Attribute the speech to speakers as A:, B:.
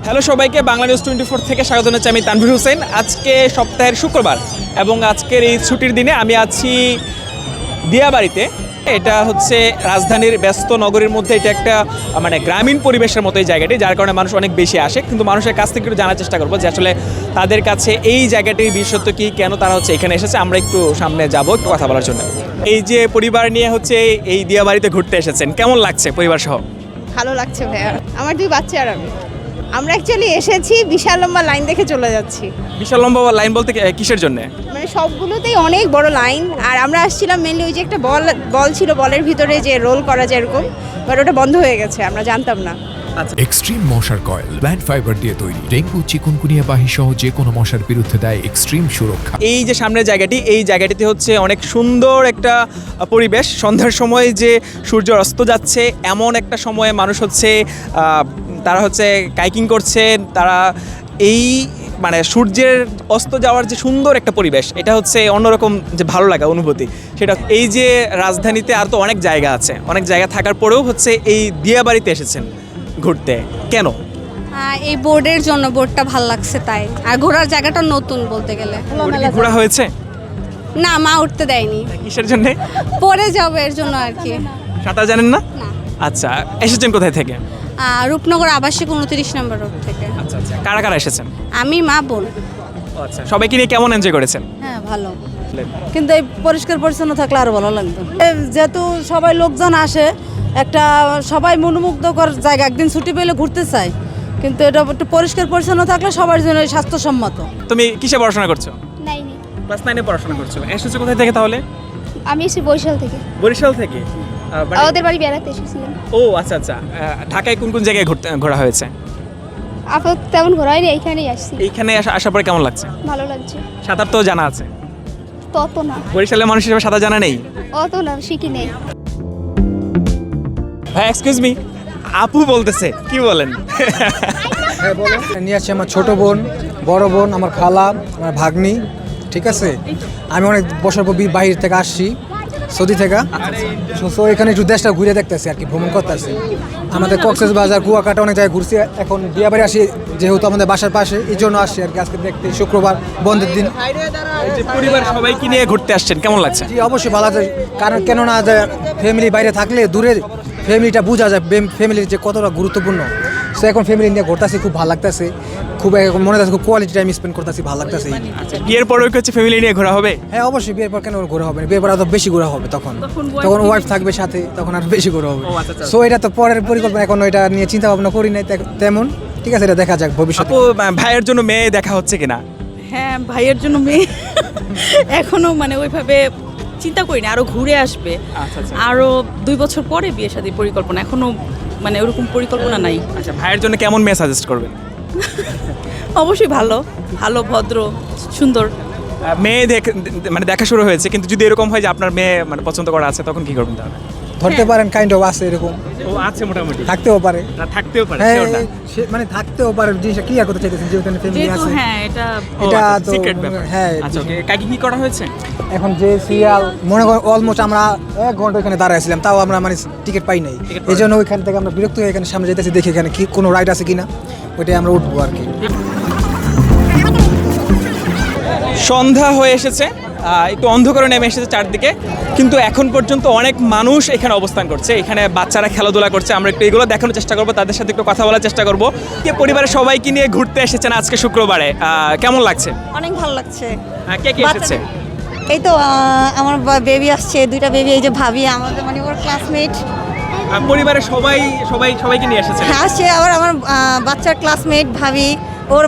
A: Hello সবাইকে, Bangla news 24 থেকে স্বাগত জানাচ্ছি। আমি তানভীর হোসেন। আজকে সপ্তাহের শুক্রবার এবং আজকের এই ছুটির দিনে আমি আছি দিয়াবাড়িতে। এটা হচ্ছে রাজধানীর ব্যস্ত নগরীর মধ্যে এটা একটা মানে গ্রামীণ পরিবেশের মতো এই জায়গাটি, যার কারণে মানুষ অনেক বেশি আসে। কিন্তু মানুষের কাছ থেকে একটু জানার চেষ্টা করবো যে আসলে তাদের কাছে এই জায়গাটির বিশেষত্ব কী, কেন তারা হচ্ছে এখানে এসেছে। আমরা একটু সামনে যাব একটু কথা বলার জন্য। এই যে পরিবার নিয়ে হচ্ছে এই দিয়াবাড়িতে ঘুরতে এসেছেন, কেমন লাগছে পরিবার সহ?
B: ভালো লাগছে ভাইয়া, আমার 2 বাচ্চা আর আমরা অ্যাকচুয়ালি এসেছি, বিশাল লম্বা লাইন দেখে চলে যাচ্ছি।
A: বিশাল লম্বা লাইন বলতে কিসের জন্য?
B: মানে সবগুলোতেই অনেক বড় লাইন, আর আমরা আসছিলাম মেনলি ওই যে একটা বল ছিল, বলের ভিতরে যে রোল করা যায় এরকম, বাট ওটা বন্ধ হয়ে গেছে, আমরা জানতাম না।
C: এক্সট্রিম মশার কয়েল প্ল্যান্ট ফাইবার দিয়ে তৈরি, ডেঙ্গু চিকুনগুনিয়া বাহি সহ যে কোনো মশার বিরুদ্ধে দেয় এক্সট্রিম সুরক্ষা।
A: এই যে সামনের জায়গাটি, এই জায়গাটিতে হচ্ছে অনেক সুন্দর একটা পরিবেশ। সন্ধ্যার সময় যে সূর্য অস্ত যাচ্ছে এমন একটা সময়ে মানুষ হচ্ছে তারা হচ্ছে কাইকিং করছে। তারা এই মানে সূর্যের অস্ত যাওয়ার যে সুন্দর একটা পরিবেশ, এটা হচ্ছে অন্যরকম যে ভালো লাগা অনুভূতি সেটা। এই যে রাজধানীতে আর তো অনেক জায়গা আছে, অনেক জায়গা থাকার পরেও হচ্ছে এই দিয়াবাড়িতে এসেছেন ঘুরতে, কেন?
D: এই বোর্ডের জন্য, বোর্ডটা ভালো লাগছে তাই। আর ঘোরার জায়গাটা নতুন বলতে গেলে।
A: ঘোরা হয়েছে
D: না, মা উঠতে দেয়নি।
A: কিসের জন্য?
D: পরে যাবে এর জন্য আর কি।
A: সাঁতার জানেন না?
D: না।
A: আচ্ছা, এসেছেন কোথায় থেকে?
D: রূপনগর আবাসিক 29 নম্বর রোড থেকে।
A: আচ্ছা আচ্ছা, কারা কারা এসেছেন?
D: আমি, মা, বোন।
A: আচ্ছা, সবাইকে নিয়ে কেমন এনজয় করেছেন?
E: হ্যাঁ ভালো, কিন্তু এই পরিষ্কার পরিচ্ছন্ন থাকলে আরো ভালো লাগতো। যেহেতু সবাই লোকজন আসে, একটা সবাই মনোমুগ্ধকর জায়গা, একদিন ছুটি পেলে ঘুরতে চায়, কিন্তু এটা একটু পরিষ্কার পরিচ্ছন্ন থাকলে সবার জন্য স্বাস্থ্যসম্মত।
A: তুমি কিসে পড়াশোনা করছো?
F: নাইনি।
A: ক্লাস 9 এ পড়াশোনা করছো। এসেছো কোথায় থেকে তাহলে?
F: আমি এসেছি বরিশাল থেকে।
A: বরিশাল থেকে?
F: ওদের বাড়ি বেড়াতে এসেছিলাম।
A: ও আচ্ছা আচ্ছা। ঢাকায় কোন কোন জায়গায় ঘোরা হয়েছে?
F: আপাতত তেমন ঘোরা হয়নি, এইখানেই আসছি।
A: এইখানে আসার পরে কেমন লাগছে?
F: ভালো লাগছে।
A: সাঁতার তো জানা আছে?
F: তত না।
A: বরিশালের মানুষ হিসেবে সাঁতার জানা নেই?
F: অত না, শিখি নেই।
A: ভাই এক্সকিউজ মি, আপু বলতেছে, কি বলেন?
G: হ্যাঁ বলো। নিয়ে আসছি আমার ছোট বোন, বড় বোন, আমার খালা, আমার ভাগ্নি। ঠিক আছে, আমি অনেক বছর পর বাইরে থেকে আসছি, সৌদি থেকে। সো এখানে একটু দেশটা ঘুরে দেখতেছি আর কি, ভ্রমণ করতেছি। আমাদের কক্সবাজার, কুয়াকাটা অনেক জায়গায় ঘুরছি। এখন বিয়াবাড়ি আসি যেহেতু আমাদের বাসার পাশে, এই জন্য আসছি আর কি আজকে দেখতে, শুক্রবার বন্ধের দিন।
A: এই যে পরিবার সবাইকে নিয়ে ঘুরতে আসছেন, কেমন লাগছে?
G: জি অবশ্যই ভালো আছে, কারণ কেননা ফ্যামিলি বাইরে থাকলে দূরের ফ্যামিলিটা বোঝা যায়, ফ্যামিলির যে কতটা গুরুত্বপূর্ণ। সো এখন ফ্যামিলি নিয়ে ঘুরতেছি, খুব ভালো লাগতেছে, খুব মনে হচ্ছে খুব কোয়ালিটি টাইম স্পেন্ড করতেছি, ভালো লাগতেছে।
A: বিয়ের পরেও কি হচ্ছে ফ্যামিলি নিয়ে ঘোরা হবে?
G: হ্যাঁ অবশ্যই, বিয়ের পর কেন ঘোরা হবে না? বিয়ের পর আরো বেশি ঘোরা হবে, তখন ওয়াইফ থাকবে সাথে, তখন আর বেশি ঘোরা হবে। সো এটা তো পরের পরিকল্পনা, এখন এটা নিয়ে চিন্তা ভাবনা করি নাই তেমন। ঠিক আছে, এটা দেখা যাক ভবিষ্যতে।
A: আপু, ভাইয়ের জন্য মেয়ে দেখা হচ্ছে কিনা?
E: হ্যাঁ, ভাইয়ের জন্য মেয়ে এখনো মানে ওইভাবে চিন্তা করি না, আরো ঘুরে আসবে।
A: আচ্ছা আচ্ছা।
E: আরো 2 বছর পরে বিয়ে শাদীর পরিকল্পনা, এখনো মানে ওরকম পরিকল্পনা নাই।
A: আচ্ছা, ভাইয়ের জন্য কেমন মেয়ে সাজেস্ট করবেন?
E: অবশ্যই ভালো, ভদ্র, সুন্দর।
A: মেয়ে মানে দেখা শুরু হয়েছে, কিন্তু যদি এরকম হয় যে আপনার মেয়ে মানে পছন্দ করা আছে, তখন কি করবেন তাহলে?
G: ধরতে পারেন কাইন্ড অফ আছে এরকম,
A: ও আছে মোটামুটি,
G: থাকতেও পারে।
A: থাকতেও পারে,
G: হ্যাঁ
A: sure না।
G: মানে থাকতেও পারে, জিনিসটা ক্লিয়ার করতে চাইতেছেন যেহেতু ফ্যামিলি
E: যেহেতু
G: আছে।
E: হ্যাঁ, এটা
G: এটা তো
A: সিক্রেট ব্যাপার।
G: হ্যাঁ।
A: আচ্ছা, ওকে, কাকি কি করা হয়েছে?
G: এখন যে সিরিয়াল মনে করেন অলমোস্ট আমরা 1 ঘন্টা এখানে দাঁড়াইছিলাম, তাও আমরা মানে টিকিট পাই নাই। এই জন্য ওইখান থেকে আমরা বিরক্ত হয়ে এখানে সামনে যেতেছি, দেখি এখানে কি কোনো রাইড আছে কিনা, ওইটাই আমরা উঠবো আর কি।
A: সন্ধ্যা হয়ে এসেছে, একটু অন্ধকারে নেমে এসেছে চারদিকে, কিন্তু এখন পর্যন্ত অনেক মানুষ এখানে অবস্থান করছে। এখানে বাচ্চারা খেলাধুলা করছে, আমরা একটু এগুলো দেখানোর চেষ্টা করবো, তাদের সাথে একটু কথা বলার চেষ্টা করবো। কে পরিবারের সবাইকে নিয়ে ঘুরতে এসেছেন আজকে শুক্রবারে, কেমন লাগছে?
H: অনেক ভালো লাগছে।
A: কে কে এসেছে?
H: এই তো আমার বেবি আসছে, 2টা বেবি, এই যে ভাবি আমাদের মানে ওর ক্লাসমেট
A: পরিবারের সবাইকে নিয়ে এসেছেন?
H: আসছে, আবার আমার বাচ্চার ক্লাসমেট ভাবি,